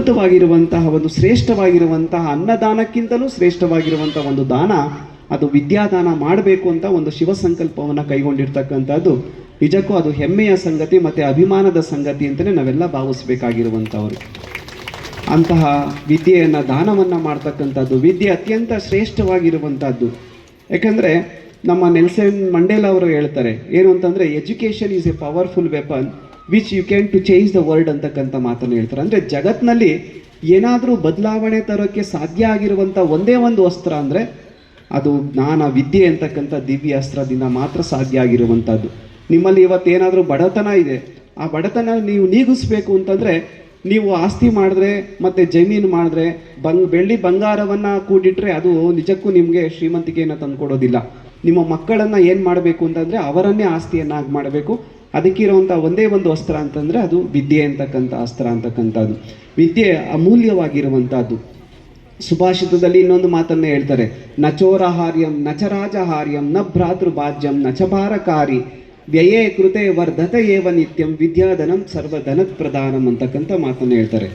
ಅದ್ಭುತವಾಗಿರುವಂತಹ ಒಂದು ಶ್ರೇಷ್ಠವಾಗಿರುವಂತಹ ಅನ್ನದಾನಕ್ಕಿಂತಲೂ ಶ್ರೇಷ್ಠವಾಗಿರುವಂತಹ ಒಂದು ದಾನ ಅದು ವಿದ್ಯಾದಾನ ಮಾಡಬೇಕು ಅಂತ ಒಂದು ಶಿವ ಸಂಕಲ್ಪವನ್ನು ಕೈಗೊಂಡಿರ್ತಕ್ಕಂಥದ್ದು ನಿಜಕ್ಕೂ ಅದು ಹೆಮ್ಮೆಯ ಸಂಗತಿ ಮತ್ತು ಅಭಿಮಾನದ ಸಂಗತಿ ಅಂತಲೇ ನಾವೆಲ್ಲ ಭಾವಿಸ್ಬೇಕಾಗಿರುವಂಥವ್ರು. ಅಂತಹ ವಿದ್ಯೆಯನ್ನು ದಾನವನ್ನು ಮಾಡ್ತಕ್ಕಂಥದ್ದು ವಿದ್ಯೆ ಅತ್ಯಂತ ಶ್ರೇಷ್ಠವಾಗಿರುವಂಥದ್ದು. ಯಾಕಂದರೆ ನಮ್ಮ ನೆಲ್ಸನ್ ಮಂಡೇಲ ಅವರು ಹೇಳ್ತಾರೆ ಏನು ಅಂತಂದರೆ, education is a powerful weapon which you can to change the world ಅಂತಕ್ಕಂಥ ಮಾತನ್ನು ಹೇಳ್ತಾರೆ. ಅಂದರೆ ಜಗತ್ತಿನಲ್ಲಿ ಏನಾದರೂ ಬದಲಾವಣೆ ತರೋಕ್ಕೆ ಸಾಧ್ಯ ಆಗಿರುವಂಥ ಒಂದೇ ಒಂದು ಅಸ್ತ್ರ ಅಂದರೆ ಅದು ಜ್ಞಾನ, ವಿದ್ಯೆ ಅಂತಕ್ಕಂಥ ದಿವ್ಯ ಅಸ್ತ್ರದಿಂದ ಮಾತ್ರ ಸಾಧ್ಯ ಆಗಿರುವಂಥದ್ದು. ನಿಮ್ಮಲ್ಲಿ ಇವತ್ತೇನಾದರೂ ಬಡತನ ಇದೆ, ಆ ಬಡತನ ನೀವು ನೀಗಿಸ್ಬೇಕು ಅಂತಂದರೆ ನೀವು ಆಸ್ತಿ ಮಾಡಿದ್ರೆ ಮತ್ತು ಜಮೀನು ಮಾಡಿದ್ರೆ ಬೆಳ್ಳಿ ಬಂಗಾರವನ್ನು ಕೂಡಿಟ್ರೆ ಅದು ನಿಜಕ್ಕೂ ನಿಮಗೆ ಶ್ರೀಮಂತಿಕೆಯನ್ನು ತಂದುಕೊಡೋದಿಲ್ಲ. ನಿಮ್ಮ ಮಕ್ಕಳನ್ನು ಏನು ಮಾಡಬೇಕು ಅಂತಂದರೆ ಅವರನ್ನೇ ಆಸ್ತಿಯನ್ನಾಗಿ ಮಾಡಬೇಕು. ಅದಕ್ಕಿರುವಂಥ ಒಂದೇ ಒಂದು ಅಸ್ತ್ರ ಅಂತಂದರೆ ಅದು ವಿದ್ಯೆ ಅಂತಕ್ಕಂಥ ಅಸ್ತ್ರ ಅಂತಕ್ಕಂಥದ್ದು. ವಿದ್ಯೆ ಅಮೂಲ್ಯವಾಗಿರುವಂಥದ್ದು. ಸುಭಾಷಿತದಲ್ಲಿ ಇನ್ನೊಂದು ಮಾತನ್ನು ಹೇಳ್ತಾರೆ, ನಚೋರಹಾರ್ಯಂ ನಚರಾಜಹಾರ್ಯಂ ನ ಭ್ರಾತೃಭಾಜ್ಯಂ ನಚಭಾರಕಾರಿ ವ್ಯಯೇ ಕೃತೆ ವರ್ಧತ ಏವ ನಿತ್ಯಂ ವಿದ್ಯಾಧನಂ ಸರ್ವಧನತ್ ಪ್ರಧಾನಂ ಅಂತಕ್ಕಂಥ ಮಾತನ್ನು ಹೇಳ್ತಾರೆ.